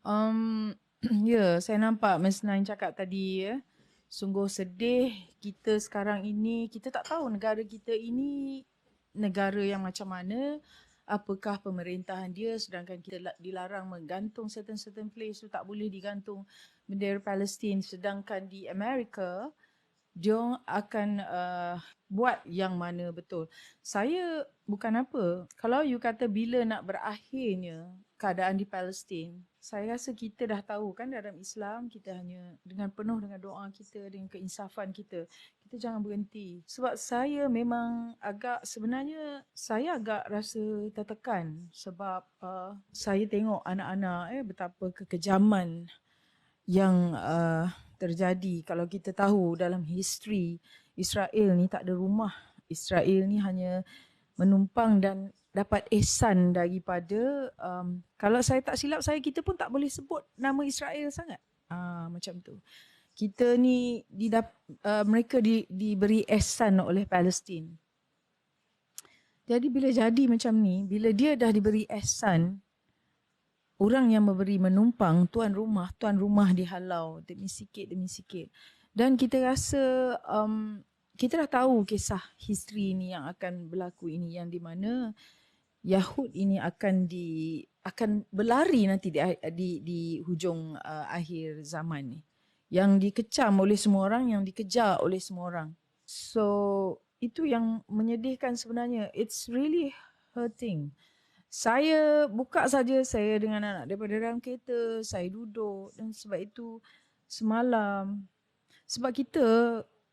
Um, ya, saya nampak Mas Nain cakap tadi ya. Sungguh sedih kita sekarang ini, kita tak tahu negara kita ini negara yang macam mana, apakah pemerintahan dia, sedangkan kita dilarang menggantung certain place tu, tak boleh digantung bendera Palestin, sedangkan di Amerika dia akan buat yang mana betul. Saya bukan apa, kalau you kata bila nak berakhirnya keadaan di Palestin, saya rasa kita dah tahu kan dalam Islam kita hanya dengan penuh dengan doa kita, dengan keinsafan kita, kita jangan berhenti. Sebab saya memang sebenarnya saya agak rasa tertekan sebab saya tengok anak-anak betapa kekejaman yang terjadi. Kalau kita tahu dalam history Israel ni tak ada rumah. Israel ni hanya menumpang dan dapat ihsan daripada kalau saya tak silap saya, kita pun tak boleh sebut nama Israel sangat. Macam tu. Kita ni mereka diberi ihsan oleh Palestin. Jadi bila jadi macam ni, bila dia dah diberi ihsan, orang yang memberi menumpang, tuan rumah dihalau demi sikit. Dan kita rasa kita dah tahu kisah history ni yang akan berlaku ini, yang di mana Yahud ini akan berlari nanti di hujung akhir zaman ni. Yang dikecam oleh semua orang, yang dikejar oleh semua orang. So itu yang menyedihkan sebenarnya. It's really hurting. Saya buka saja saya dengan anak daripada dalam kereta, saya duduk, dan sebab itu semalam, sebab kita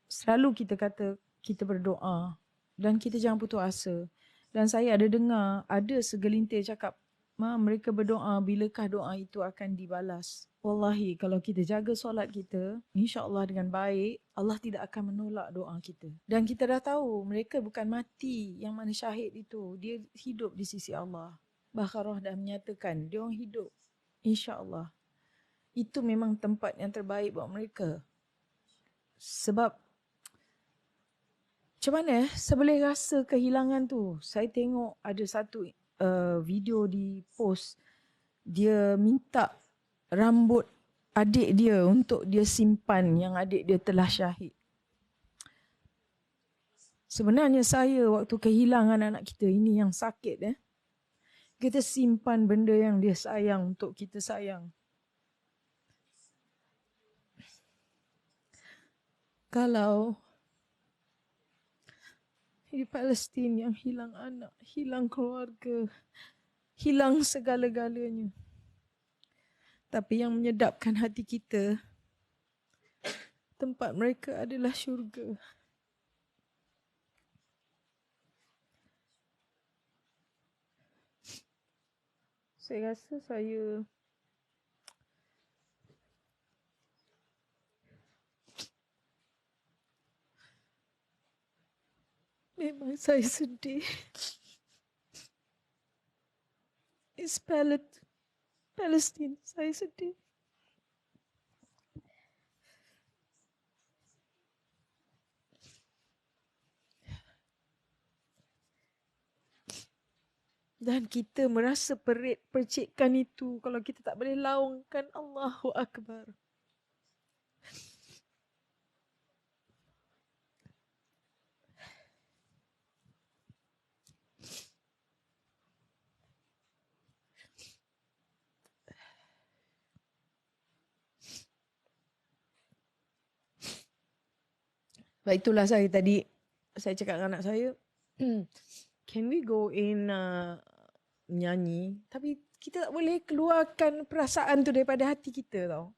selalu kita kata kita berdoa dan kita jangan putus asa. Dan saya ada dengar ada segelintir cakap, mereka berdoa, bilakah doa itu akan dibalas. Wallahi kalau kita jaga solat kita, insya-Allah dengan baik, Allah tidak akan menolak doa kita. Dan kita dah tahu mereka bukan mati, yang mana syahid itu, dia hidup di sisi Allah. Baqarah dah menyatakan dia orang hidup. Insya-Allah. Itu memang tempat yang terbaik buat mereka. Sebab macam mana saya boleh rasa kehilangan tu. Saya tengok ada satu video di post, dia minta rambut adik dia untuk dia simpan yang adik dia telah syahid. Sebenarnya saya waktu kehilangan anak kita ini yang sakit kita simpan benda yang dia sayang untuk kita sayang. Kalau di Palestin yang hilang anak, hilang keluarga, hilang segala-galanya. Tapi yang menyedapkan hati kita, tempat mereka adalah syurga. Saya rasa saya memang saya sedih. It's Palestine, saya sedih. Dan kita merasa percikan itu kalau kita tak boleh laungkan Allahu Akbar. Sebab itulah saya tadi, saya cakap dengan anak saya, can we go in menyanyi? Tapi kita tak boleh keluarkan perasaan tu daripada hati kita tau.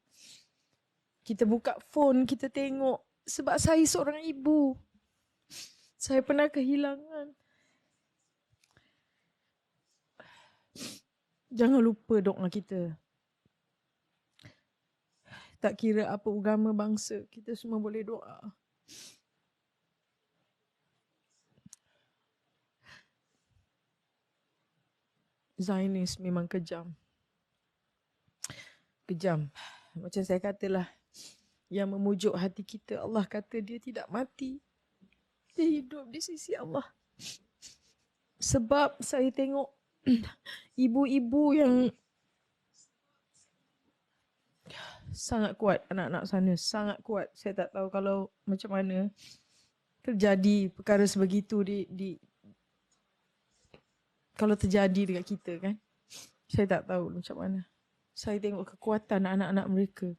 Kita buka phone, kita tengok. Sebab saya seorang ibu. Saya pernah kehilangan. Jangan lupa doa kita. Tak kira apa agama bangsa, kita semua boleh doa. Zionis memang kejam. Kejam. Macam saya katalah, yang memujuk hati kita, Allah kata dia tidak mati. Dia hidup di sisi Allah. Sebab saya tengok ibu-ibu yang sangat kuat anak-anak sana, sangat kuat. Saya tak tahu kalau macam mana terjadi perkara sebegitu kalau terjadi dekat kita kan. Saya tak tahu macam mana. Saya tengok kekuatan anak-anak mereka.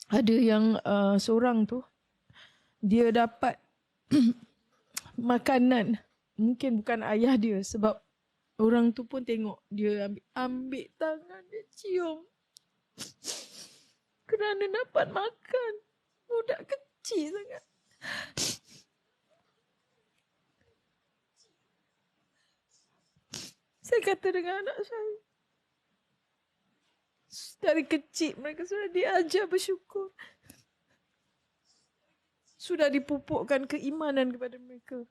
Ada yang seorang tu, dia dapat makanan. Mungkin bukan ayah dia sebab orang tu pun tengok dia ambil tangan dia cium. Kerana dapat makan. Budak kecil sangat. Saya kata dengan anak saya, dari kecil mereka sudah diajar bersyukur. Sudah dipupukkan keimanan kepada mereka.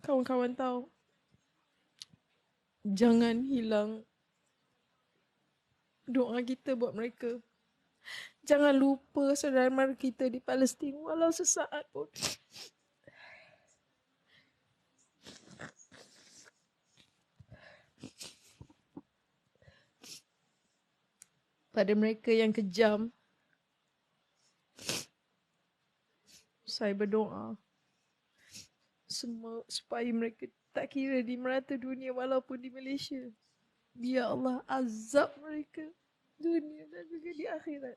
Kawan-kawan tahu, jangan hilang doa kita buat mereka. Jangan lupa saudara mara kita di Palestin walau sesaat pun. Pada mereka yang kejam, saya berdoa semua supaya mereka tak kira di merata dunia walaupun di Malaysia. Biar Allah azab mereka dunia dan juga di akhirat.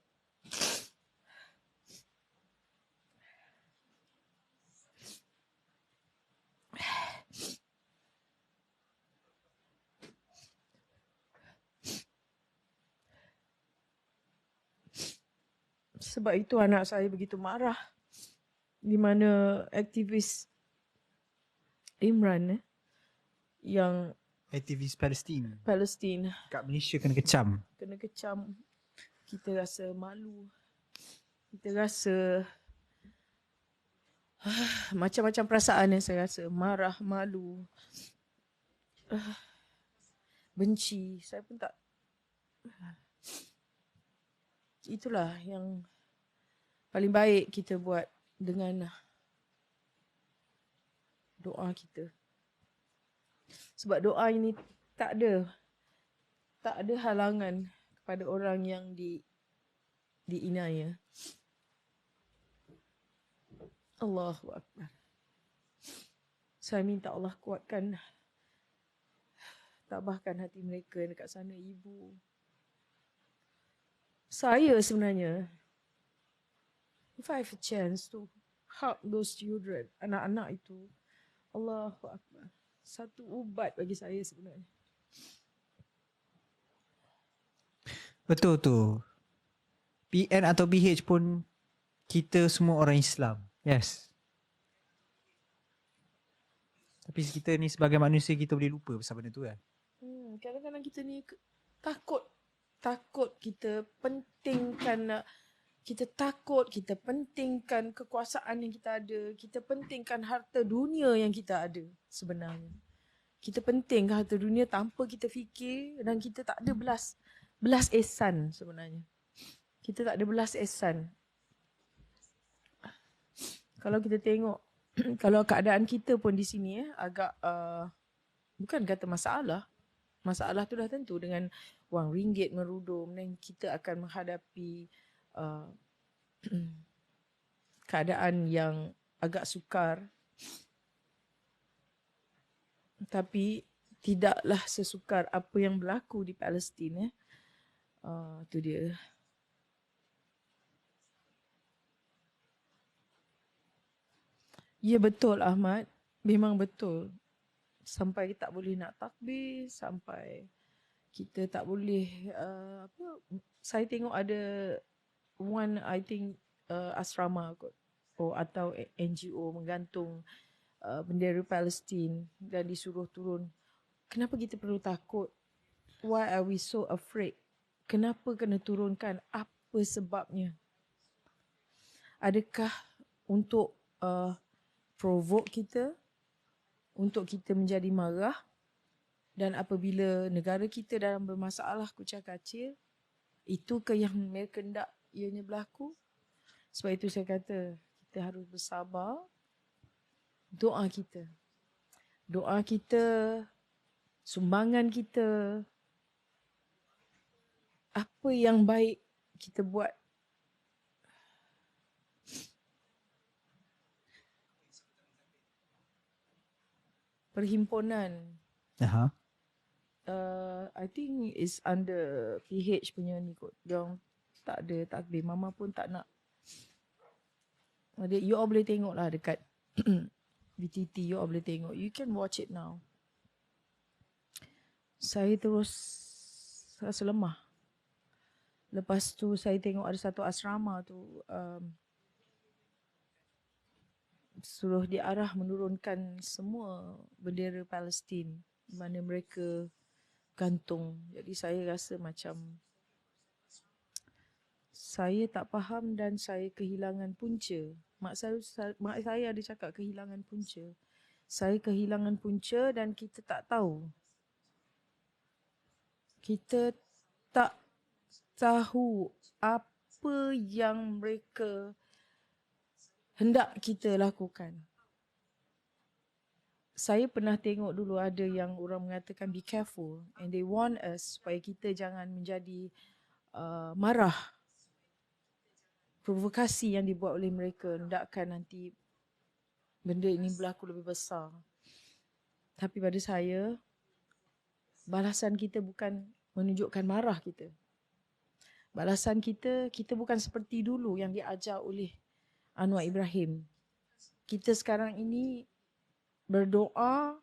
Sebab itu anak saya begitu marah. Di mana aktivis Imran yang Aktivis Palestin kat Malaysia kena kecam. Kita rasa malu. Kita rasa macam-macam perasaan yang saya rasa. Marah, malu, benci. Saya pun tak. Itulah yang paling baik kita buat dengan doa kita. Sebab doa ini tak ada halangan kepada orang yang diinaya. Allahu Akbar. Saya minta Allah kuatkan, tabahkan hati mereka yang dekat sana, ibu. Saya sebenarnya, if I have a chance to help those children, anak-anak itu, Allahu Akbar. Satu ubat bagi saya sebenarnya. Betul tu. PN atau PH pun kita semua orang Islam. Yes. Tapi kita ni sebagai manusia kita boleh lupa pasal benda tu kan. Kadang-kadang kita ni takut kita pentingkan, kita pentingkan kekuasaan yang kita ada, kita pentingkan harta dunia yang kita ada sebenarnya. Kita pentingkan harta dunia tanpa kita fikir dan kita tak ada belas ehsan sebenarnya. Kita tak ada belas ehsan. Kalau kita tengok, kalau keadaan kita pun di sini agak, bukan kata masalah. Masalah tu dah tentu dengan wang ringgit merudum dan kita akan menghadapi keadaan yang agak sukar. Tapi tidaklah sesukar apa yang berlaku di Palestin. Tu dia. Ya betul Ahmad, memang betul. Sampai tak boleh nak takbir, sampai kita tak boleh saya tengok ada one I think asrama kot, atau NGO menggantung bendera Palestin dan disuruh turun. Kenapa kita perlu takut? Why are we so afraid? Kenapa kena turunkan? Apa sebabnya? Adakah untuk provoke kita, untuk kita menjadi marah, dan apabila negara kita dalam bermasalah kucak-kacir, itu ke yang mereka hendak ianya berlaku? Sebab itu saya kata kita harus bersabar. Doa kita, sumbangan kita, apa apa yang baik kita buat. Perhimpunan, Aha. I think is under PH punya ni kot. Diorang tak ada takbir. Mama pun tak nak. You all boleh tengok lah dekat BTT. You all boleh tengok. You can watch it now. Saya terus rasa lemah. Lepas tu saya tengok ada satu asrama tu suruh diarah menurunkan semua bendera Palestin di mana mereka gantung. Jadi saya rasa macam saya tak faham dan saya kehilangan punca. Mak saya ada cakap kehilangan punca. Saya kehilangan punca dan kita tak tahu. Kita tak tahu apa yang mereka hendak kita lakukan. Saya pernah tengok dulu ada yang orang mengatakan be careful and they warn us supaya kita jangan menjadi marah. Provokasi yang dibuat oleh mereka hendakkan nanti benda ini berlaku lebih besar. Tapi pada saya, balasan kita bukan menunjukkan marah kita. Balasan kita bukan seperti dulu yang diajar oleh Anwar Ibrahim. Kita sekarang ini berdoa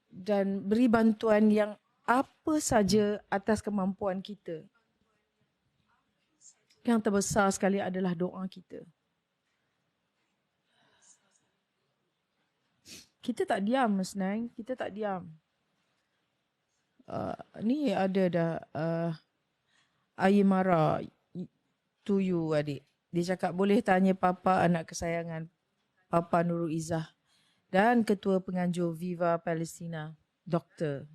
dan beri bantuan yang apa saja atas kemampuan kita. Yang terbesar sekali adalah doa kita. Kita tak diam, Mas Nang. Kita tak diam. Ni ada dah Ayimara to you, adik. Dia cakap boleh tanya Papa anak kesayangan Papa Nurul Izzah dan Ketua Penganjur Viva Palestina, Doktor.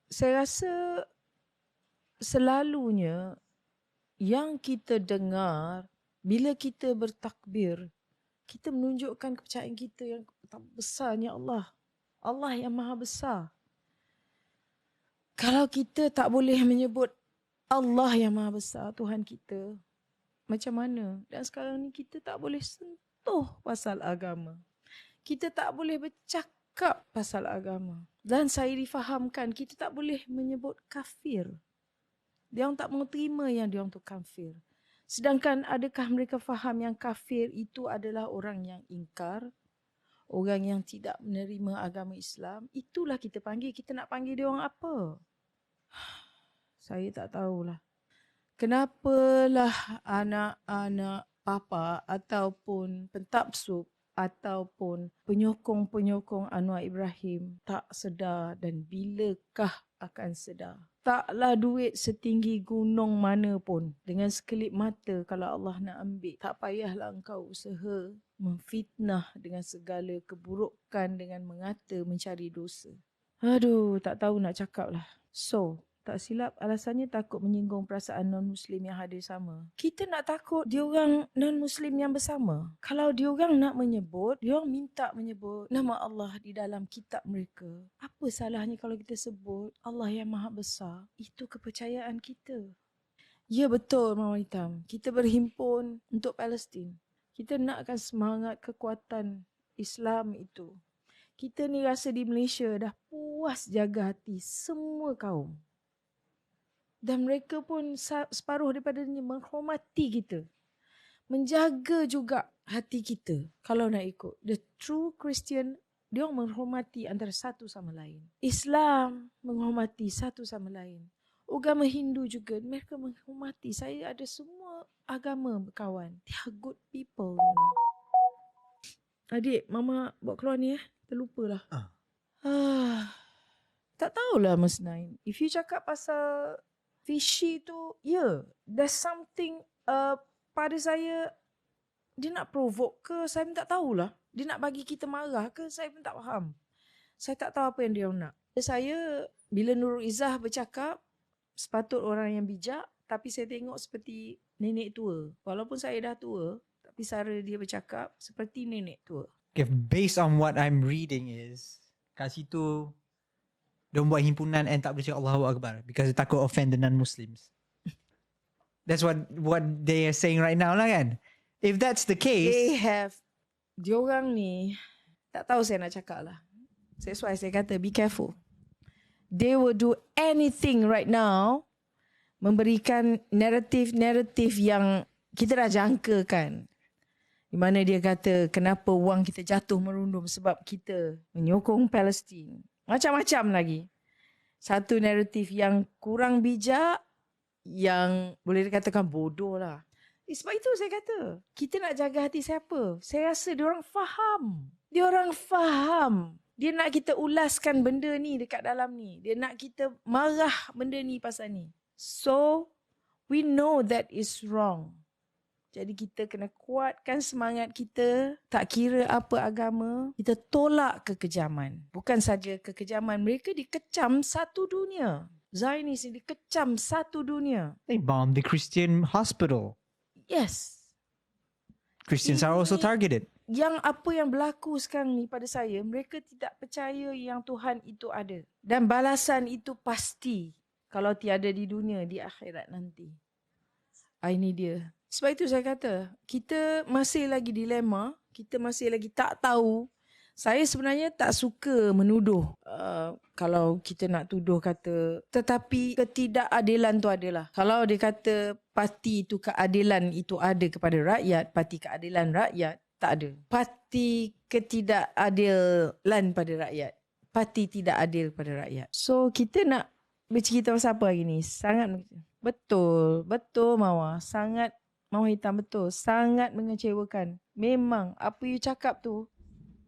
Saya rasa selalunya yang kita dengar bila kita bertakbir, kita menunjukkan kepercayaan kita yang besarnya Allah. Allah yang maha besar. Kalau kita tak boleh menyebut Allah yang maha besar, Tuhan kita, macam mana? Dan sekarang ni kita tak boleh sentuh pasal agama. Kita tak boleh bercakap pasal agama. Dan saya difahamkan kita tak boleh menyebut kafir. Dia orang tak mahu terima yang dia orang tu kafir. Sedangkan adakah mereka faham yang kafir itu adalah orang yang ingkar, orang yang tidak menerima agama Islam? Itulah kita panggil. Kita nak panggil dia orang apa? Saya tak tahulah. Kenapalah anak-anak papa ataupun pentapsub ataupun penyokong-penyokong Anwar Ibrahim tak sedar dan bilakah akan sedar? Taklah duit setinggi gunung mana pun. Dengan sekelip mata kalau Allah nak ambil, tak payahlah engkau usaha memfitnah dengan segala keburukan dengan mengata mencari dosa. Aduh, tak tahu nak cakap lah. So, tak silap alasannya takut menyinggung perasaan non-Muslim yang hadir sama. Kita nak takut diorang non-Muslim yang bersama. Kalau diorang nak menyebut, diorang minta menyebut nama Allah di dalam kitab mereka. Apa salahnya kalau kita sebut Allah yang maha besar? Itu kepercayaan kita. Ya betul, Mawar Hitam. Kita berhimpun untuk Palestin. Kita nakkan semangat kekuatan Islam itu. Kita ni rasa di Malaysia dah puas jaga hati semua kaum. Dan mereka pun separuh daripadanya menghormati kita. Menjaga juga hati kita kalau nak ikut. The true Christian, dia menghormati antara satu sama lain. Islam menghormati satu sama lain. Agama Hindu juga, mereka menghormati. Saya ada semua agama berkawan. They are good people. Adik, Mama bawa keluar ni terlupalah. Tak tahulah Mas Naim. If you cakap pasal fishy tu, there's something pada saya, dia nak provoke ke, saya pun tak tahulah. Dia nak bagi kita marah ke, saya pun tak faham. Saya tak tahu apa yang dia nak. Saya, bila Nurul Izzah bercakap, sepatut orang yang bijak, tapi saya tengok seperti nenek tua. Walaupun saya dah tua, tapi cara dia bercakap seperti nenek tua. Okay, based on what I'm reading is, kat situ Diorang buat himpunan and tak boleh cakap Allahu Akbar because dia takut offend the non-Muslims. That's what they are saying right now lah kan. If that's the They case, have, diorang ni, tak tahu saya nak cakap lah. That's why saya kata be careful. They will do anything right now memberikan naratif-naratif yang kita dah jangkakan. Di mana dia kata kenapa wang kita jatuh merundum sebab kita menyokong Palestin. Macam-macam lagi. Satu naratif yang kurang bijak, yang boleh dikatakan bodoh lah. Sebab itu saya kata, kita nak jaga hati siapa? Saya rasa diorang faham. Diorang faham. Dia nak kita ulaskan benda ni dekat dalam ni. Dia nak kita marah benda ni pasal ni. So, we know that is wrong. Jadi kita kena kuatkan semangat kita. Tak kira apa agama, kita tolak kekejaman. Bukan saja kekejaman, mereka dikecam satu dunia. Zionis ni dikecam satu dunia. they bombed the Christian hospital. Yes. Christians are also targeted. Yang apa yang berlaku sekarang ni pada saya, mereka tidak percaya yang Tuhan itu ada. Dan balasan itu pasti kalau tiada di dunia, di akhirat nanti. Ini dia. Sebab itu saya kata, kita masih lagi dilema, kita masih lagi tak tahu. Saya sebenarnya tak suka menuduh. Kalau kita nak tuduh kata, tetapi ketidakadilan tu adalah. Kalau dia kata parti itu keadilan itu ada kepada rakyat, parti keadilan rakyat, tak ada. Parti ketidakadilan pada rakyat, parti tidak adil pada rakyat. So kita nak bercerita pasal apa hari ni? Sangat betul Mawar. Sangat Mawar Hitam betul. Sangat mengecewakan. Memang apa you cakap tu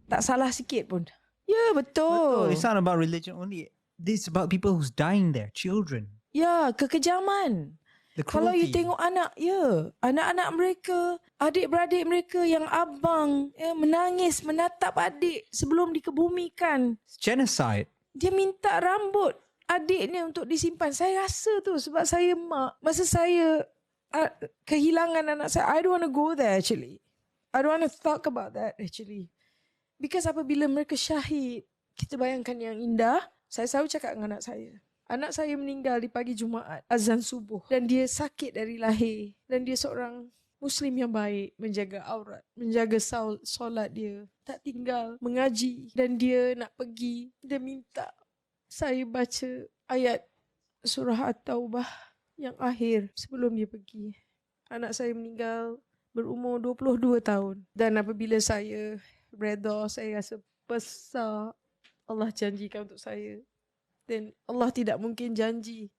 tak salah sikit pun. Ya, betul. It's not about religion only. This is about people who's dying there, children. Ya, kekejaman. The Kalau you cruelty. tengok anak, anak-anak mereka, adik-beradik mereka yang abang menangis menatap adik sebelum dikebumikan. It's genocide. Dia minta rambut adiknya untuk disimpan. Saya rasa tu sebab saya mak. Masa saya kehilangan anak saya, I don't want to go there actually. I don't want to talk about that actually. Because apabila mereka syahid, kita bayangkan yang indah. Saya selalu cakap dengan anak saya. Anak saya meninggal di pagi Jumaat, azan subuh. Dan dia sakit dari lahir. Dan dia seorang Muslim yang baik, menjaga aurat, menjaga solat dia. Tak tinggal, mengaji. Dan dia nak pergi, dia minta saya baca ayat surah At-Taubah yang akhir sebelum dia pergi. Anak saya meninggal berumur 22 tahun. Dan apabila saya redha, saya rasa besar Allah janjikan untuk saya. Dan Allah tidak mungkin janji.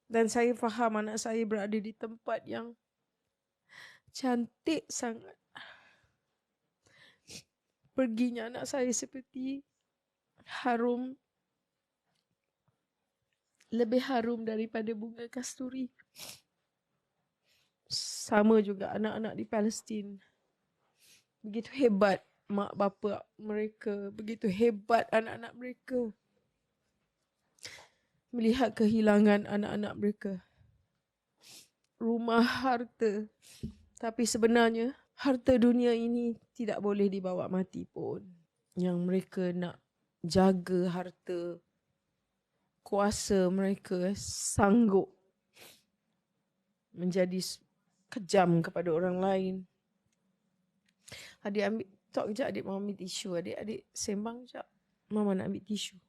Dan saya faham anak saya berada di tempat yang cantik sangat. Perginya anak saya seperti harum. Lebih harum daripada bunga kasturi. Sama juga anak-anak di Palestin. Begitu hebat mak bapa mereka. Begitu hebat anak-anak mereka. Melihat kehilangan anak-anak mereka. Rumah, harta. Tapi sebenarnya harta dunia ini tidak boleh dibawa mati pun. Yang mereka nak jaga harta. Kuasa mereka sanggup menjadi kejam kepada orang lain. Adik ambil, tok kejap adik mau ambil tisu. Adik sembang kejap. Mama nak ambil tisu.